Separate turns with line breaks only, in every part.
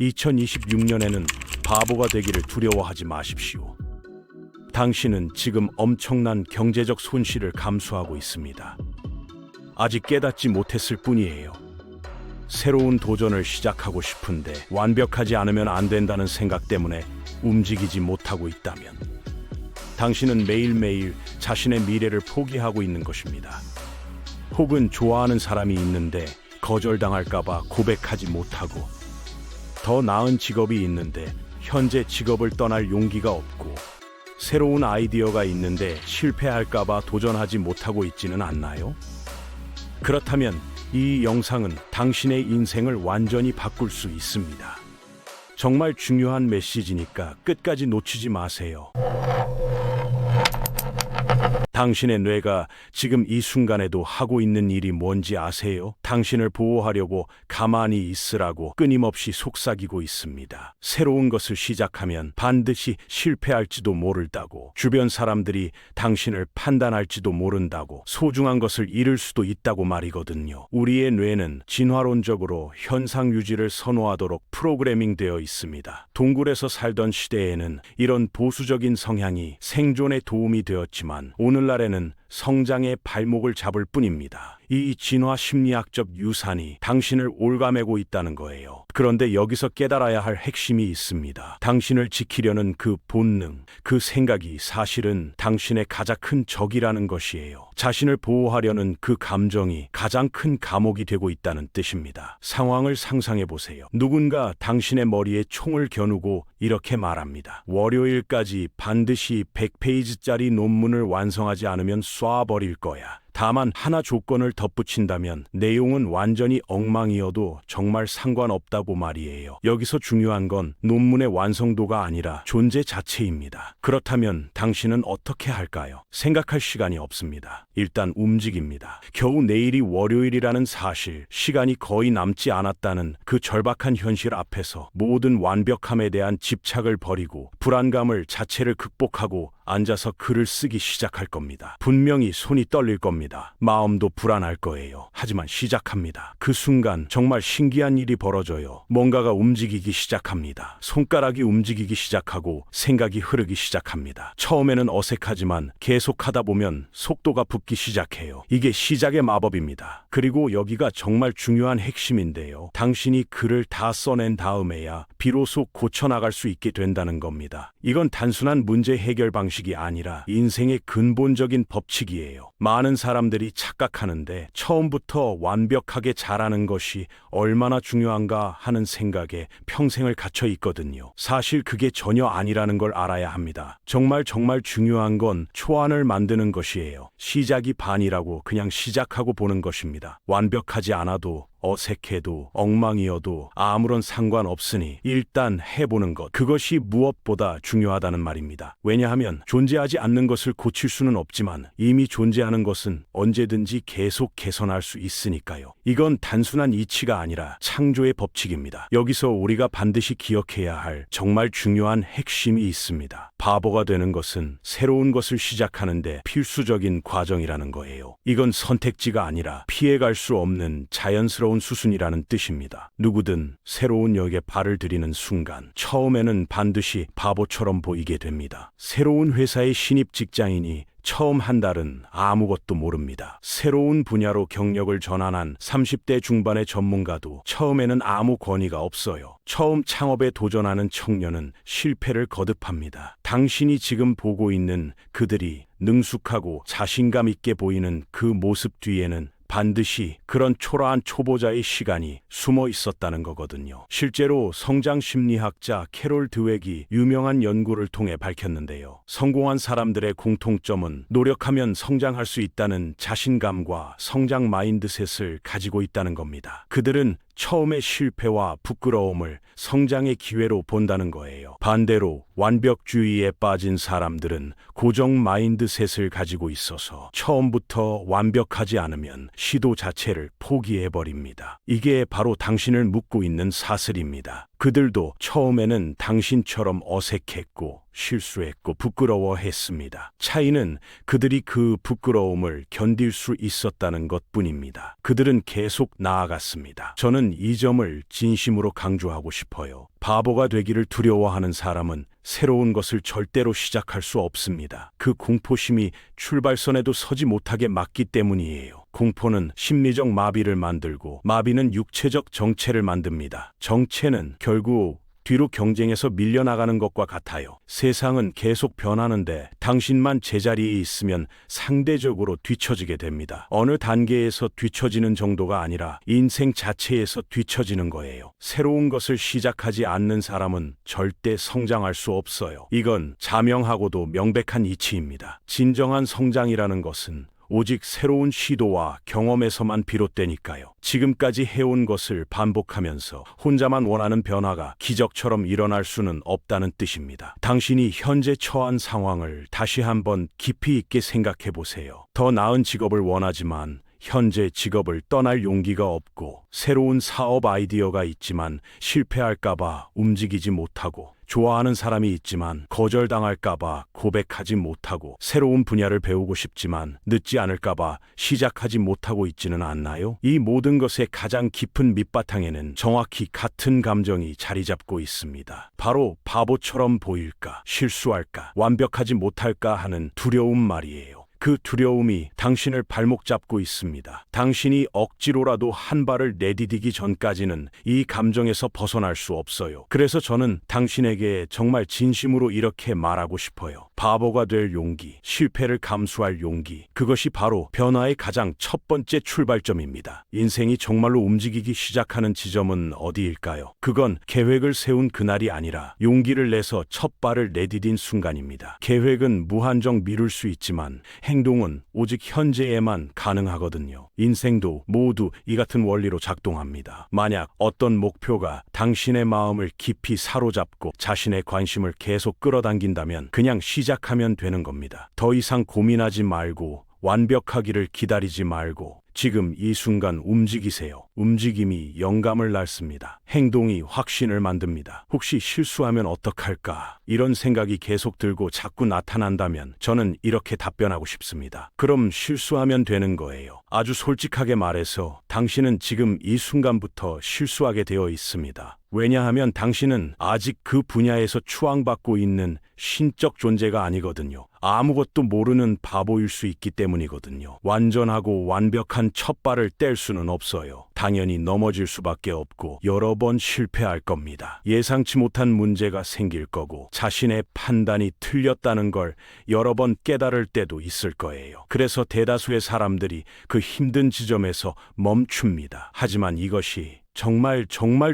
2026년에는 바보가 되기를 두려워하지 마십시오. 당신은 지금 엄청난 경제적 손실을 감수하고 있습니다. 아직 깨닫지 못했을 뿐이에요. 새로운 도전을 시작하고 싶은데 완벽하지 않으면 안 된다는 생각 때문에 움직이지 못하고 있다면 당신은 매일매일 자신의 미래를 포기하고 있는 것입니다. 혹은 좋아하는 사람이 있는데 거절당할까봐 고백하지 못하고, 더 나은 직업이 있는데 현재 직업을 떠날 용기가 없고, 새로운 아이디어가 있는데 실패할까봐 도전하지 못하고 있지는 않나요? 그렇다면 이 영상은 당신의 인생을 완전히 바꿀 수 있습니다. 정말 중요한 메시지니까 끝까지 놓치지 마세요. 당신의 뇌가 지금 이 순간에도 하고 있는 일이 뭔지 아세요? 당신을 보호하려고 가만히 있으라고 끊임없이 속삭이고 있습니다. 새로운 것을 시작하면 반드시 실패할지도 모른다고, 주변 사람들이 당신을 판단할지도 모른다고, 소중한 것을 잃을 수도 있다고 말이거든요. 우리의 뇌는 진화론적으로 현상 유지를 선호하도록 프로그래밍 되어 있습니다. 동굴에서 살던 시대에는 이런 보수적인 성향이 생존에 도움이 되었지만 오늘날에는 성장의 발목을 잡을 뿐입니다. 이 진화 심리학적 유산이 당신을 올가매고 있다는 거예요. 그런데 여기서 깨달아야 할 핵심이 있습니다. 당신을 지키려는 그 본능, 그 생각이 사실은 당신의 가장 큰 적이라는 것이에요. 자신을 보호하려는 그 감정이 가장 큰 감옥이 되고 있다는 뜻입니다. 상황을 상상해 보세요. 누군가 당신의 머리에 총을 겨누고 이렇게 말합니다. 월요일까지 반드시 100페이지짜리 논문을 완성하지 않으면 쏴버릴 거야. 다만 하나 조건을 덧붙인다면 내용은 완전히 엉망이어도 정말 상관없다고 말이에요. 여기서 중요한 건 논문의 완성도가 아니라 존재 자체입니다. 그렇다면 당신은 어떻게 할까요? 생각할 시간이 없습니다. 일단 움직입니다. 겨우 내일이 월요일이라는 사실, 시간이 거의 남지 않았다는 그 절박한 현실 앞에서 모든 완벽함에 대한 집착을 버리고 불안감을 자체를 극복하고 앉아서 글을 쓰기 시작할 겁니다. 분명히 손이 떨릴 겁니다. 마음도 불안할 거예요. 하지만 시작합니다. 그 순간 정말 신기한 일이 벌어져요. 뭔가가 움직이기 시작합니다. 손가락이 움직이기 시작하고 생각이 흐르기 시작합니다. 처음에는 어색하지만 계속하다 보면 속도가 붙기 시작해요. 이게 시작의 마법입니다. 그리고 여기가 정말 중요한 핵심인데요. 당신이 글을 다 써낸 다음에야 비로소 고쳐나갈 수 있게 된다는 겁니다. 이건 단순한 문제 해결 방식이 아니라 인생의 근본적인 법칙이에요. 많은 사람들이 착각하는데 처음부터 완벽하게 잘하는 것이 얼마나 중요한가 하는 생각에 평생을 갇혀 있거든요. 사실 그게 전혀 아니라는 걸 알아야 합니다. 정말 중요한 건 초안을 만드는 것이에요. 시작이 반이라고 그냥 시작하고 보는 것입니다. 완벽하지 않아도, 어색해도, 엉망이어도 아무런 상관없으니 일단 해보는 것, 그것이 무엇보다 중요하다는 말입니다. 왜냐하면 존재하지 않는 것을 고칠 수는 없지만 이미 존재하는 것은 언제든지 계속 개선할 수 있으니까요. 이건 단순한 이치가 아니라 창조의 법칙입니다. 여기서 우리가 반드시 기억해야 할 정말 중요한 핵심이 있습니다. 바보가 되는 것은 새로운 것을 시작하는데 필수적인 과정이라는 거예요. 이건 선택지가 아니라 피해갈 수 없는 자연스러운 수순이라는 뜻입니다. 누구든 새로운 역에 발을 들이는 순간 처음에는 반드시 바보처럼 보이게 됩니다. 새로운 회사의 신입 직장인이 처음 한 달은 아무것도 모릅니다. 새로운 분야로 경력을 전환한 30대 중반의 전문가도 처음에는 아무 권위가 없어요. 처음 창업에 도전하는 청년은 실패를 거듭합니다. 당신이 지금 보고 있는 그들이 능숙하고 자신감 있게 보이는 그 모습 뒤에는 반드시 그런 초라한 초보자의 시간이 숨어 있었다는 거거든요. 실제로 성장 심리학자 캐롤 드웩이 유명한 연구를 통해 밝혔는데요. 성공한 사람들의 공통점은 노력하면 성장할 수 있다는 자신감과 성장 마인드셋을 가지고 있다는 겁니다. 그들은 처음의 실패와 부끄러움을 성장의 기회로 본다는 거예요. 반대로 완벽주의에 빠진 사람들은 고정 마인드셋을 가지고 있어서 처음부터 완벽하지 않으면 시도 자체를 포기해버립니다. 이게 바로 당신을 묶고 있는 사슬입니다. 그들도 처음에는 당신처럼 어색했고 실수했고 부끄러워했습니다. 차이는 그들이 그 부끄러움을 견딜 수 있었다는 것뿐입니다. 그들은 계속 나아갔습니다. 저는 이 점을 진심으로 강조하고 싶어요. 바보가 되기를 두려워하는 사람은 새로운 것을 절대로 시작할 수 없습니다. 그 공포심이 출발선에도 서지 못하게 막기 때문이에요. 공포는 심리적 마비를 만들고 마비는 육체적 정체를 만듭니다. 정체는 결국 뒤로 경쟁에서 밀려나가는 것과 같아요. 세상은 계속 변하는데 당신만 제자리에 있으면 상대적으로 뒤처지게 됩니다. 어느 단계에서 뒤처지는 정도가 아니라 인생 자체에서 뒤처지는 거예요. 새로운 것을 시작하지 않는 사람은 절대 성장할 수 없어요. 이건 자명하고도 명백한 이치입니다. 진정한 성장이라는 것은 오직 새로운 시도와 경험에서만 비롯되니까요. 지금까지 해온 것을 반복하면서 혼자만 원하는 변화가 기적처럼 일어날 수는 없다는 뜻입니다. 당신이 현재 처한 상황을 다시 한번 깊이 있게 생각해 보세요. 더 나은 직업을 원하지만 현재 직업을 떠날 용기가 없고, 새로운 사업 아이디어가 있지만 실패할까봐 움직이지 못하고, 좋아하는 사람이 있지만 거절당할까봐 고백하지 못하고, 새로운 분야를 배우고 싶지만 늦지 않을까봐 시작하지 못하고 있지는 않나요? 이 모든 것의 가장 깊은 밑바탕에는 정확히 같은 감정이 자리 잡고 있습니다. 바로 바보처럼 보일까, 실수할까, 완벽하지 못할까 하는 두려움 말이에요. 그 두려움이 당신을 발목 잡고 있습니다. 당신이 억지로라도 한 발을 내디디기 전까지는 이 감정에서 벗어날 수 없어요. 그래서 저는 당신에게 정말 진심으로 이렇게 말하고 싶어요. 바보가 될 용기, 실패를 감수할 용기, 그것이 바로 변화의 가장 첫 번째 출발점입니다. 인생이 정말로 움직이기 시작하는 지점은 어디일까요? 그건 계획을 세운 그날이 아니라 용기를 내서 첫 발을 내디딘 순간입니다. 계획은 무한정 미룰 수 있지만 행동은 오직 현재에만 가능하거든요. 인생도 모두 이 같은 원리로 작동합니다. 만약 어떤 목표가 당신의 마음을 깊이 사로잡고 자신의 관심을 계속 끌어당긴다면 그냥 시작하면 되는 겁니다. 더 이상 고민하지 말고, 완벽하기를 기다리지 말고 지금 이 순간 움직이세요. 움직임이 영감을 낳습니다. 행동이 확신을 만듭니다. 혹시 실수하면 어떡할까? 이런 생각이 계속 들고 자꾸 나타난다면 저는 이렇게 답변하고 싶습니다. 그럼 실수하면 되는 거예요. 아주 솔직하게 말해서 당신은 지금 이 순간부터 실수하게 되어 있습니다. 왜냐하면 당신은 아직 그 분야에서 추앙받고 있는 신적 존재가 아니거든요. 아무것도 모르는 바보일 수 있기 때문이거든요. 완전하고 완벽한 첫 발을 뗄 수는 없어요. 당연히 넘어질 수밖에 없고 여러 번 실패할 겁니다. 예상치 못한 문제가 생길 거고 자신의 판단이 틀렸다는 걸 여러 번 깨달을 때도 있을 거예요. 그래서 대다수의 사람들이 그 힘든 지점에서 멈춥니다. 하지만 이것이 정말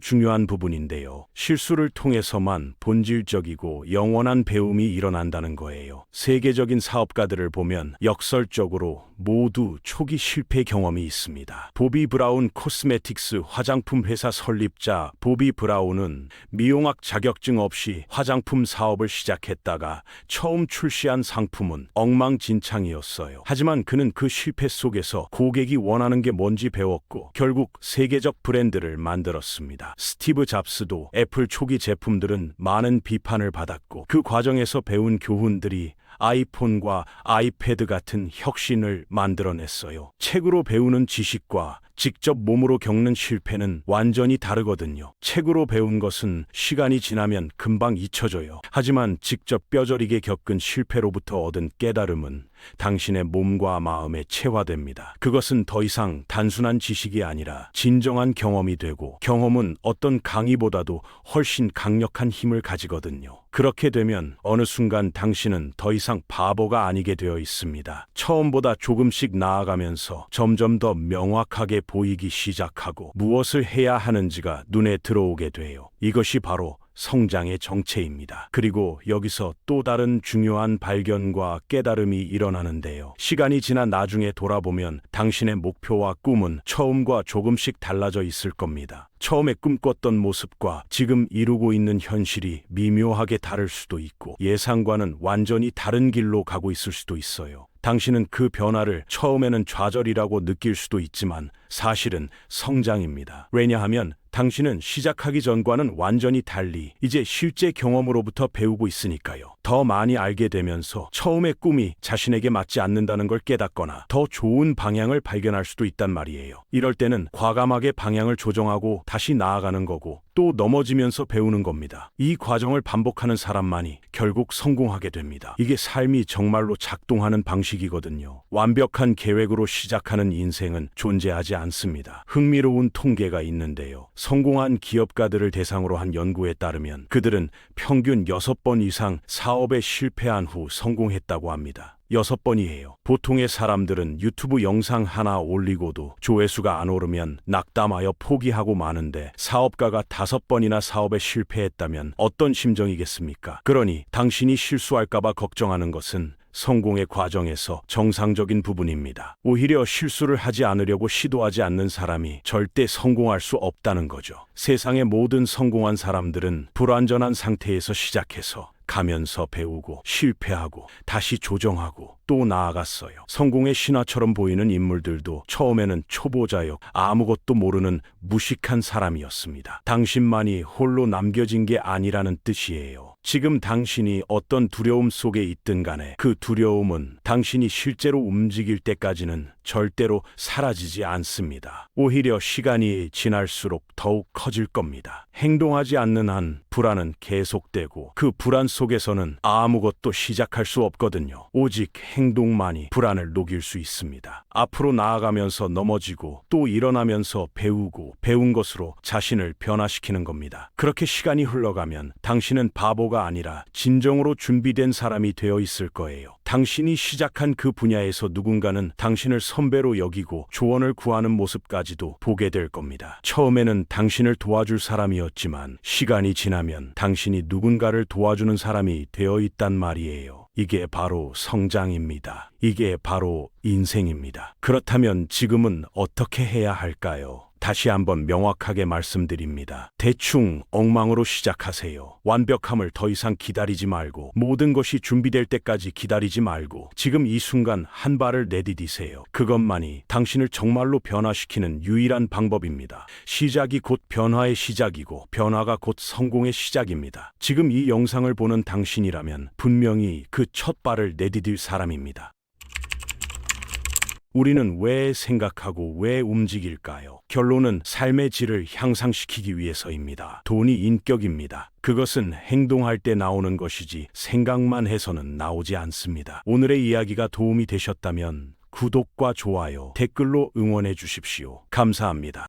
중요한 부분인데요. 실수를 통해서만 본질적이고 영원한 배움이 일어난다는 거예요. 세계적인 사업가들을 보면 역설적으로 모두 초기 실패 경험이 있습니다. 보비 브라운 코스메틱스 화장품 회사 설립자 보비 브라운은 미용학 자격증 없이 화장품 사업을 시작했다가 처음 출시한 상품은 엉망진창이었어요. 하지만 그는 그 실패 속에서 고객이 원하는 게 뭔지 배웠고 결국 세계적 브랜드를 만들었습니다. 스티브 잡스도 애플 초기 제품들은 많은 비판을 받았고 그 과정에서 배운 교훈들이 아이폰과 아이패드 같은 혁신을 만들어냈어요. 책으로 배우는 지식과 직접 몸으로 겪는 실패는 완전히 다르거든요. 책으로 배운 것은 시간이 지나면 금방 잊혀져요. 하지만 직접 뼈저리게 겪은 실패로부터 얻은 깨달음은 당신의 몸과 마음에 체화됩니다. 그것은 더 이상 단순한 지식이 아니라 진정한 경험이 되고 경험은 어떤 강의보다도 훨씬 강력한 힘을 가지거든요. 그렇게 되면 어느 순간 당신은 더 이상 바보가 아니게 되어 있습니다. 처음보다 조금씩 나아가면서 점점 더 명확하게 보이기 시작하고 무엇을 해야 하는지가 눈에 들어오게 돼요. 이것이 바로 성장의 정체입니다. 그리고 여기서 또 다른 중요한 발견과 깨달음이 일어나는데요. 시간이 지나 나중에 돌아보면 당신의 목표와 꿈은 처음과 조금씩 달라져 있을 겁니다. 처음에 꿈꿨던 모습과 지금 이루고 있는 현실이 미묘하게 다를 수도 있고 예상과는 완전히 다른 길로 가고 있을 수도 있어요. 당신은 그 변화를 처음에는 좌절이라고 느낄 수도 있지만 사실은 성장입니다. 왜냐하면 당신은 시작하기 전과는 완전히 달리 이제 실제 경험으로부터 배우고 있으니까요. 더 많이 알게 되면서 처음의 꿈이 자신에게 맞지 않는다는 걸 깨닫거나 더 좋은 방향을 발견할 수도 있단 말이에요. 이럴 때는 과감하게 방향을 조정하고 다시 나아가는 거고 또 넘어지면서 배우는 겁니다. 이 과정을 반복하는 사람만이 결국 성공하게 됩니다. 이게 삶이 정말로 작동하는 방식이거든요. 완벽한 계획으로 시작하는 인생은 존재하지 않습니다. 흥미로운 통계가 있는데요. 성공한 기업가들을 대상으로 한 연구에 따르면 그들은 평균 6번 이상 사업에 실패한 후 성공했다고 합니다. 6번이에요. 보통의 사람들은 유튜브 영상 하나 올리고도 조회수가 안 오르면 낙담하여 포기하고 마는데 사업가가 5번이나 사업에 실패했다면 어떤 심정이겠습니까? 그러니 당신이 실수할까봐 걱정하는 것은 성공의 과정에서 정상적인 부분입니다. 오히려 실수를 하지 않으려고 시도하지 않는 사람이 절대 성공할 수 없다는 거죠. 세상의 모든 성공한 사람들은 불완전한 상태에서 시작해서 가면서 배우고 실패하고 다시 조정하고 또 나아갔어요. 성공의 신화처럼 보이는 인물들도 처음에는 초보자역, 아무것도 모르는 무식한 사람이었습니다. 당신만이 홀로 남겨진 게 아니라는 뜻이에요. 지금 당신이 어떤 두려움 속에 있든 간에 그 두려움은 당신이 실제로 움직일 때까지는 절대로 사라지지 않습니다. 오히려 시간이 지날수록 더욱 커질 겁니다. 행동하지 않는 한 불안은 계속되고 그 불안 속에서는 아무것도 시작할 수 없거든요. 오직 행동만이 불안을 녹일 수 있습니다. 앞으로 나아가면서 넘어지고 또 일어나면서 배우고 배운 것으로 자신을 변화시키는 겁니다. 그렇게 시간이 흘러가면 당신은 바보가 아니라 진정으로 준비된 사람이 되어 있을 거예요. 당신이 시작한 그 분야에서 누군가는 당신을 선배로 여기고 조언을 구하는 모습까지도 보게 될 겁니다. 처음에는 당신을 도와줄 사람이었지만 시간이 지나면 당신이 누군가를 도와주는 사람이 되어 있단 말이에요. 이게 바로 성장입니다. 이게 바로 인생입니다. 그렇다면 지금은 어떻게 해야 할까요? 다시 한번 명확하게 말씀드립니다. 대충 엉망으로 시작하세요. 완벽함을 더 이상 기다리지 말고 모든 것이 준비될 때까지 기다리지 말고 지금 이 순간 한 발을 내디디세요. 그것만이 당신을 정말로 변화시키는 유일한 방법입니다. 시작이 곧 변화의 시작이고 변화가 곧 성공의 시작입니다. 지금 이 영상을 보는 당신이라면 분명히 그 첫 발을 내디딜 사람입니다. 우리는 왜 생각하고 왜 움직일까요? 결론은 삶의 질을 향상시키기 위해서입니다. 돈이 인격입니다. 그것은 행동할 때 나오는 것이지 생각만 해서는 나오지 않습니다. 오늘의 이야기가 도움이 되셨다면 구독과 좋아요, 댓글로 응원해 주십시오. 감사합니다.